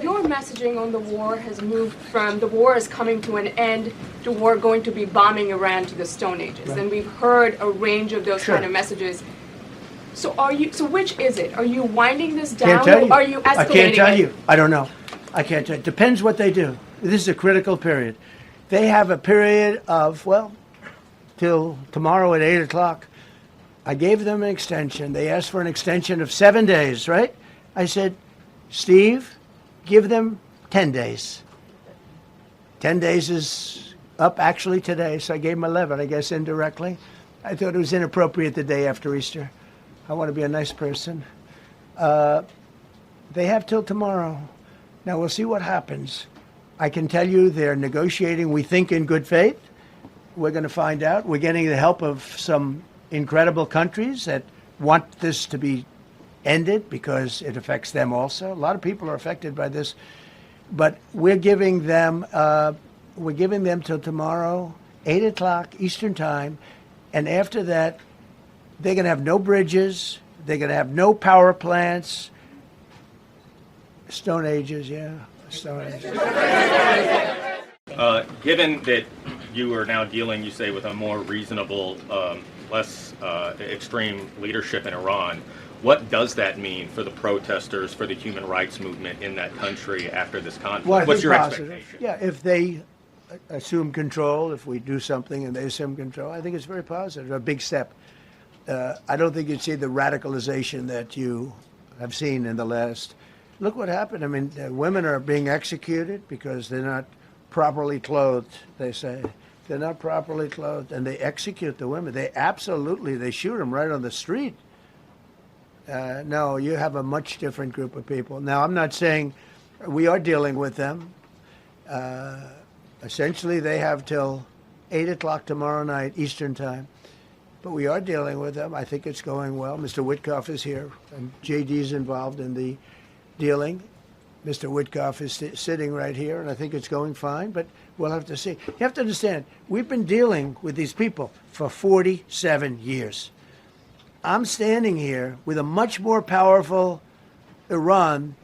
Your messaging on the war has moved from the war is coming to an end to war going to be bombing Iran to the Stone Ages. Right. And we've heard a range of those kind of messages. So which is it? Are you winding this down or are you escalating it? I can't tell you. I don't know. I can't tell you. It depends what they do. This is a critical period. They have a period of, till tomorrow at 8 o'clock. I gave them an extension. They asked for an extension of 7 days, right? I said, Steve, give them 10 days. 10 days is up actually today, so I gave them 11, I guess, indirectly. I thought it was inappropriate the day after Easter. I want to be a nice person. They have till tomorrow. Now, we'll see what happens. I can tell you they're negotiating, we think, in good faith. We're going to find out. We're getting the help of some incredible countries that want this to be ended because it affects them also. A lot of people are affected by this. But we're giving them till tomorrow, 8 o'clock Eastern Time. And after that, they're going to have no bridges. They're going to have no power plants. Stone Ages, yeah. Stone Ages. Given that you are now dealing, you say, with a more reasonable, less extreme leadership in Iran, what does that mean for the protesters, for the human rights movement in that country after this conflict? Well, what's your positive. expectation? Yeah, if they assume control, if we do something and they assume control, I think it's very positive, a big step. I don't think you'd see the radicalization that you have seen in the last. Look what happened. I mean, women are being executed because they're not properly clothed, they say. They're not properly clothed, and they execute the women. They shoot them right on the street. No, you have a much different group of people. Now, I'm not saying we are dealing with them. Essentially, they have till 8 o'clock tomorrow night, Eastern Time. But we are dealing with them. I think it's going well. Mr. Witkoff is here, and JD's involved in the dealing. Mr. Witkoff is sitting right here, and I think it's going fine, but we'll have to see. You have to understand, we've been dealing with these people for 47 years. I'm standing here with a much more powerful Iran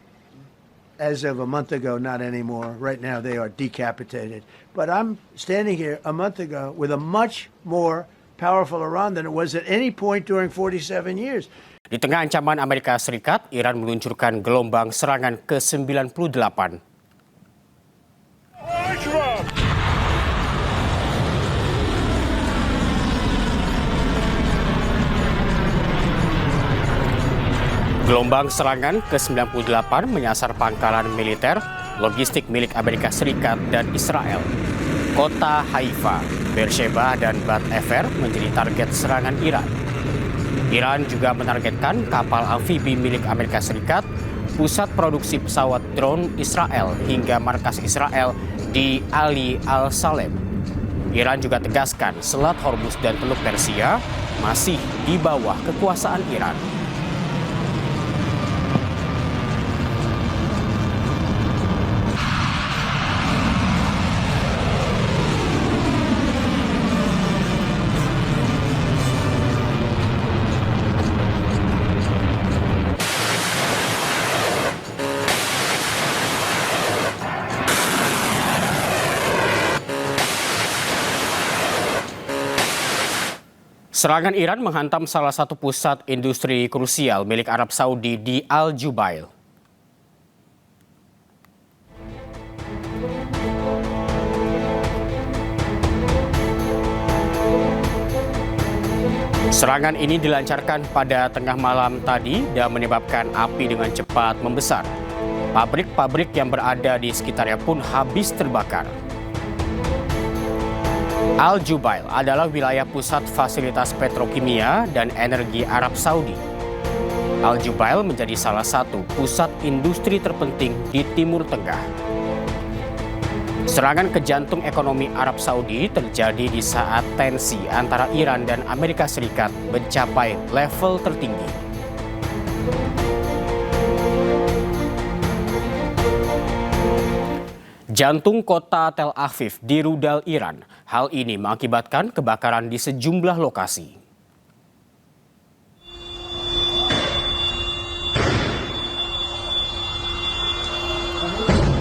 as of a month ago, not anymore. Right now, they are decapitated. But I'm standing here a month ago with a much more powerful Iran than it was at any point during 47 years. Di tengah ancaman Amerika Serikat, Iran meluncurkan gelombang serangan ke-98. Gelombang serangan ke-98 menyasar pangkalan militer, logistik milik Amerika Serikat dan Israel. Kota Haifa, Beersheba, dan Bat Efer menjadi target serangan Iran. Iran juga menargetkan kapal amfibi milik Amerika Serikat, pusat produksi pesawat drone Israel, hingga markas Israel di Ali Al-Salem. Iran juga tegaskan Selat Hormuz dan Teluk Persia masih di bawah kekuasaan Iran. Serangan Iran menghantam salah satu pusat industri krusial milik Arab Saudi di Al Jubail. Serangan ini dilancarkan pada tengah malam tadi dan menyebabkan api dengan cepat membesar. Pabrik-pabrik yang berada di sekitarnya pun habis terbakar. Al Jubail adalah wilayah pusat fasilitas petrokimia dan energi Arab Saudi. Al Jubail menjadi salah satu pusat industri terpenting di Timur Tengah. Serangan ke jantung ekonomi Arab Saudi terjadi di saat tensi antara Iran dan Amerika Serikat mencapai level tertinggi. Jantung kota Tel Aviv di rudal Iran. Hal ini mengakibatkan kebakaran di sejumlah lokasi.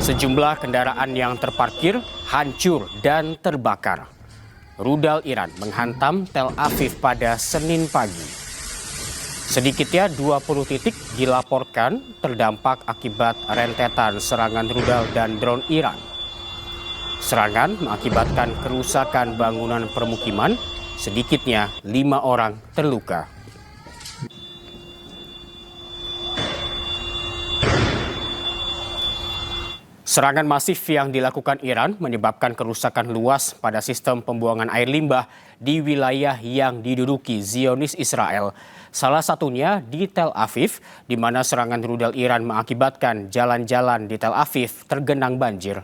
Sejumlah kendaraan yang terparkir hancur dan terbakar. Rudal Iran menghantam Tel Aviv pada Senin pagi. Sedikitnya 20 titik dilaporkan terdampak akibat rentetan serangan rudal dan drone Iran. Serangan mengakibatkan kerusakan bangunan permukiman, sedikitnya 5 orang terluka. Serangan masif yang dilakukan Iran menyebabkan kerusakan luas pada sistem pembuangan air limbah di wilayah yang diduduki Zionis Israel. Salah satunya di Tel Aviv, di mana serangan rudal Iran mengakibatkan jalan-jalan di Tel Aviv tergenang banjir.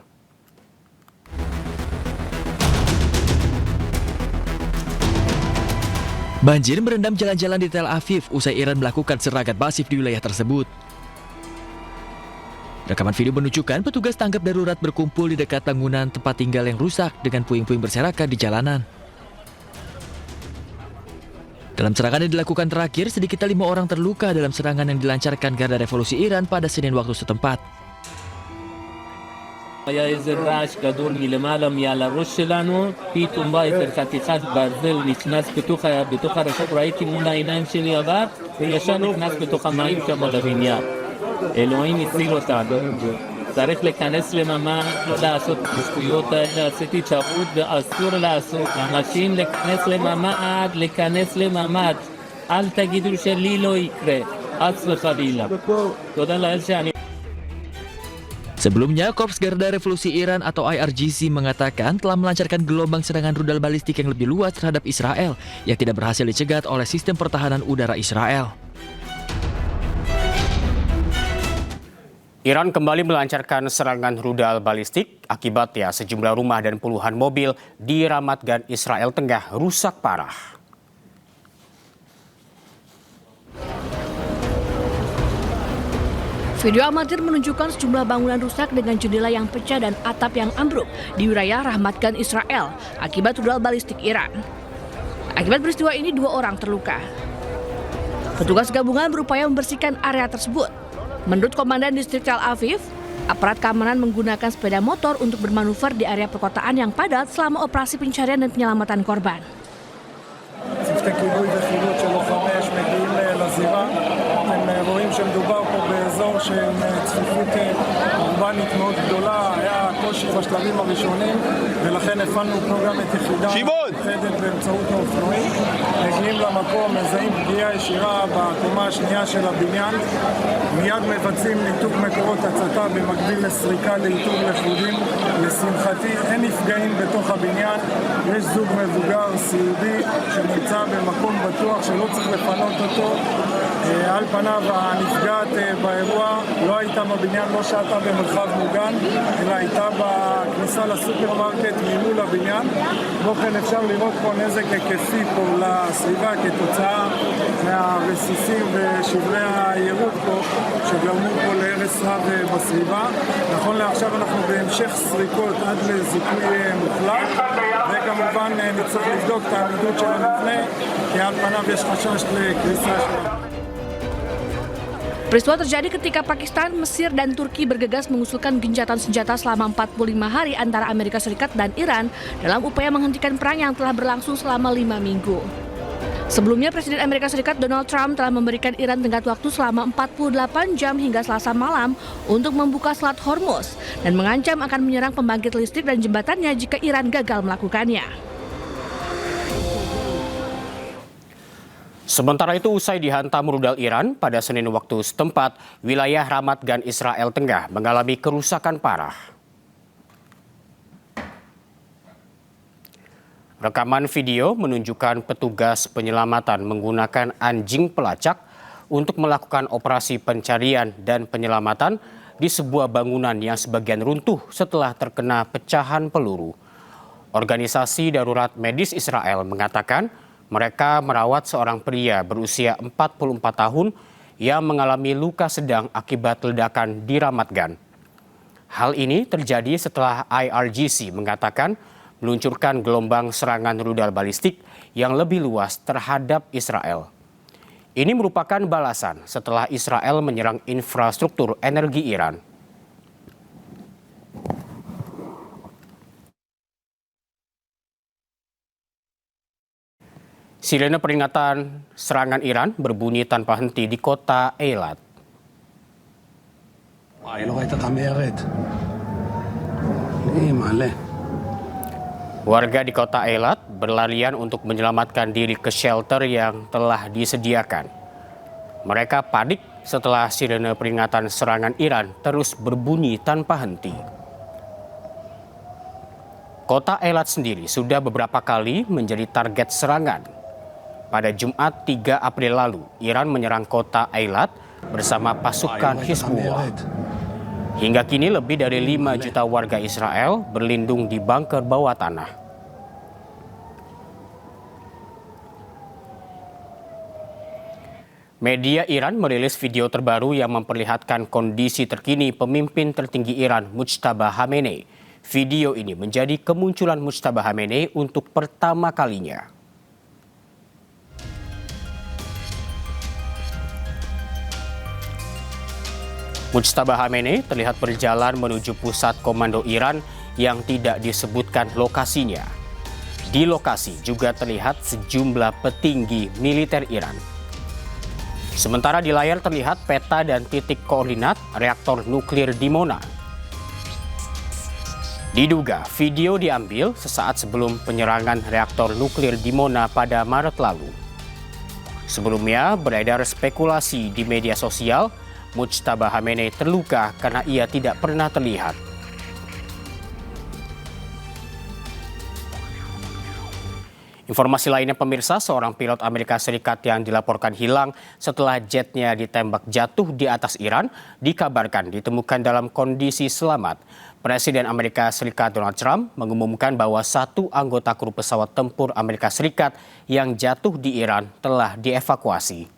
Banjir merendam jalan-jalan di Tel Aviv usai Iran melakukan serangan masif di wilayah tersebut. Rekaman video menunjukkan petugas tanggap darurat berkumpul di dekat bangunan tempat tinggal yang rusak dengan puing-puing berserakan di jalanan. Dalam serangan yang dilakukan terakhir, sedikitnya 5 orang terluka dalam serangan yang dilancarkan Garda Revolusi Iran pada Senin waktu setempat. היה איזה רעש גדול מלמעלה מעל הראש שלנו, פתאום בא איזה חתיכת ברזל נכנס בתוך הרחוב, ראיתי מול העיניים שלי עבר, וישר נכנס בתוך המים שם בבניין. אלוהים הציל אותנו. צריך להיכנס לממ"ד, לא לעשות את השטויות האלה, עשיתי טעות ואסור לעשות. אנשים להיכנס לממ"ד, אל תגידו שלי לא יקרה, חס וחלילה. תודה לאל שאני... Sebelumnya, Korps Garda Revolusi Iran atau IRGC mengatakan telah melancarkan gelombang serangan rudal balistik yang lebih luas terhadap Israel yang tidak berhasil dicegat oleh sistem pertahanan udara Israel. Iran kembali melancarkan serangan rudal balistik, akibatnya sejumlah rumah dan puluhan mobil di Ramat Gan, Israel Tengah rusak parah. Video amatir menunjukkan sejumlah bangunan rusak dengan jendela yang pecah dan atap yang ambruk di wilayah Ramat Gan, Israel akibat rudal balistik Iran. Akibat peristiwa ini 2 orang terluka. Petugas gabungan berupaya membersihkan area tersebut. Menurut Komandan Distrik Tel Aviv, aparat keamanan menggunakan sepeda motor untuk bermanuver di area perkotaan yang padat selama operasi pencarian dan penyelamatan korban. צוותי כיבוי וחילוץ של לוחמי אש מגיעים לזירה. אתם רואים שמדובר פה באזור של צפיפות אורבנית מאוד גדולה, היה קושי בשלבים הראשונים, ולכן הפעלנו פה גם את יחידה מיוחדת באמצעות האופנועים. מגיעים למקום, מזהים פגיעה ישירה בקומה השנייה של הבניין, מיד מבצעים ניתוק מקורות הצתה במקביל לסריקה לאיתור לכודים. לשמחתי אין נפגעים בתוך הבניין, יש זוג מבוגר סיעודי שנמצא במקום בטוח שלא צריך לפנות אותו. על פניו הנפגעת באירוע לא הייתה בבניין, לא שהתה במרחב מוגן, אלא הייתה בכניסה לסופרמרקט ממול הבניין. כמו כן אפשר לראות פה נזק היקפי פה לסביבה כתוצאה מהרסיסים ושברי הירות פה שגרמו פה להרס רב בסביבה. נכון לעכשיו אנחנו בהמשך סריקות עד לזיכוי מוחלט, וכמובן נצטרך לבדוק את העמידות של המבנה, כי על פניו יש חשש לקריסה שלו. Peristiwa terjadi ketika Pakistan, Mesir, dan Turki bergegas mengusulkan gencatan senjata selama 45 hari antara Amerika Serikat dan Iran dalam upaya menghentikan perang yang telah berlangsung selama 5 minggu. Sebelumnya, Presiden Amerika Serikat Donald Trump telah memberikan Iran tenggat waktu selama 48 jam hingga Selasa malam untuk membuka Selat Hormuz dan mengancam akan menyerang pembangkit listrik dan jembatannya jika Iran gagal melakukannya. Sementara itu, usai dihantam rudal Iran pada Senin waktu setempat, wilayah Ramat Gan, Israel Tengah mengalami kerusakan parah. Rekaman video menunjukkan petugas penyelamatan menggunakan anjing pelacak untuk melakukan operasi pencarian dan penyelamatan di sebuah bangunan yang sebagian runtuh setelah terkena pecahan peluru. Organisasi Darurat Medis Israel mengatakan mereka merawat seorang pria berusia 44 tahun yang mengalami luka sedang akibat ledakan di Ramat Gan. Hal ini terjadi setelah IRGC mengatakan meluncurkan gelombang serangan rudal balistik yang lebih luas terhadap Israel. Ini merupakan balasan setelah Israel menyerang infrastruktur energi Iran. Sirene peringatan serangan Iran berbunyi tanpa henti di kota Eilat. Warga di kota Eilat berlarian untuk menyelamatkan diri ke shelter yang telah disediakan. Mereka panik setelah sirene peringatan serangan Iran terus berbunyi tanpa henti. Kota Eilat sendiri sudah beberapa kali menjadi target serangan. Pada Jumat 3 April lalu, Iran menyerang kota Eilat bersama pasukan Hizbullah. Hingga kini lebih dari 5 juta warga Israel berlindung di bunker bawah tanah. Media Iran merilis video terbaru yang memperlihatkan kondisi terkini pemimpin tertinggi Iran, Mujtaba Khamenei. Video ini menjadi kemunculan Mujtaba Khamenei untuk pertama kalinya. Mujtaba Khamenei terlihat berjalan menuju pusat komando Iran yang tidak disebutkan lokasinya. Di lokasi juga terlihat sejumlah petinggi militer Iran. Sementara di layar terlihat peta dan titik koordinat reaktor nuklir Dimona. Diduga video diambil sesaat sebelum penyerangan reaktor nuklir Dimona pada Maret lalu. Sebelumnya beredar spekulasi di media sosial Mujtaba Khamenei terluka karena ia tidak pernah terlihat. Informasi lainnya pemirsa, seorang pilot Amerika Serikat yang dilaporkan hilang setelah jetnya ditembak jatuh di atas Iran dikabarkan ditemukan dalam kondisi selamat. Presiden Amerika Serikat Donald Trump mengumumkan bahwa satu anggota kru pesawat tempur Amerika Serikat yang jatuh di Iran telah dievakuasi.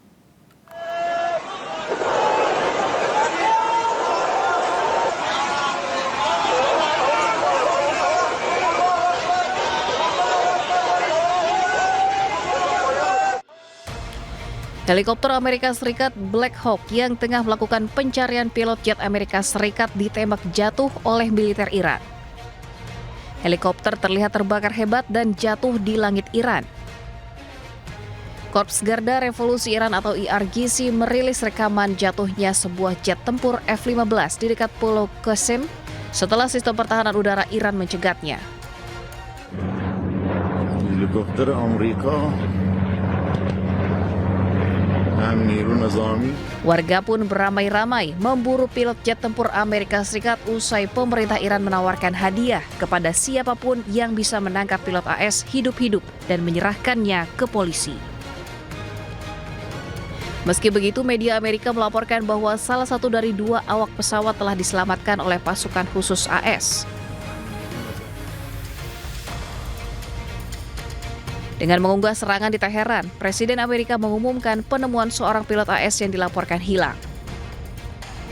Helikopter Amerika Serikat Black Hawk yang tengah melakukan pencarian pilot jet Amerika Serikat ditembak jatuh oleh militer Iran. Helikopter terlihat terbakar hebat dan jatuh di langit Iran. Korps Garda Revolusi Iran atau IRGC merilis rekaman jatuhnya sebuah jet tempur F-15 di dekat Pulau Qasem setelah sistem pertahanan udara Iran mencegatnya. Helikopter Amerika. Warga pun beramai-ramai memburu pilot jet tempur Amerika Serikat usai pemerintah Iran menawarkan hadiah kepada siapapun yang bisa menangkap pilot AS hidup-hidup dan menyerahkannya ke polisi. Meski begitu, media Amerika melaporkan bahwa salah satu dari 2 awak pesawat telah diselamatkan oleh pasukan khusus AS. Dengan mengunggah serangan di Teheran, Presiden Amerika mengumumkan penemuan seorang pilot AS yang dilaporkan hilang.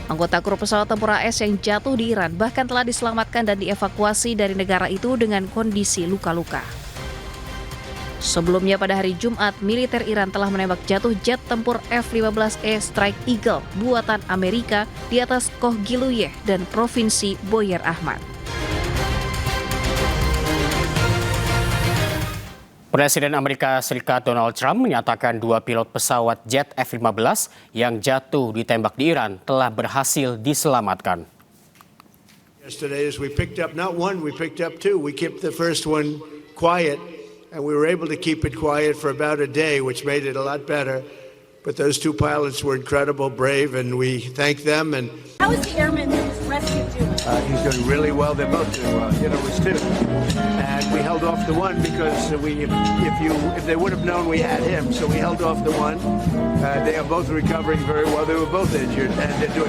Anggota kru pesawat tempur AS yang jatuh di Iran bahkan telah diselamatkan dan dievakuasi dari negara itu dengan kondisi luka-luka. Sebelumnya pada hari Jumat, militer Iran telah menembak jatuh jet tempur F-15E Strike Eagle buatan Amerika di atas Kohgiluyeh dan Provinsi Boyer Ahmad. Presiden Amerika Serikat Donald Trump menyatakan 2 pilot pesawat jet F-15 yang jatuh ditembak di Iran telah berhasil diselamatkan. Yesterday, as we picked up not one, we picked up 2. We kept the first one quiet, and we were able to keep it quiet for about a day, which made it a lot better. But those 2 pilots were incredible, brave, and we thank them. And how is the airman that was rescued doing? He's doing really well. They're both doing well. It was 2, and we held off the one because if they would have known we had him, so we held off the one. They are both recovering very well. They were both injured, and they're doing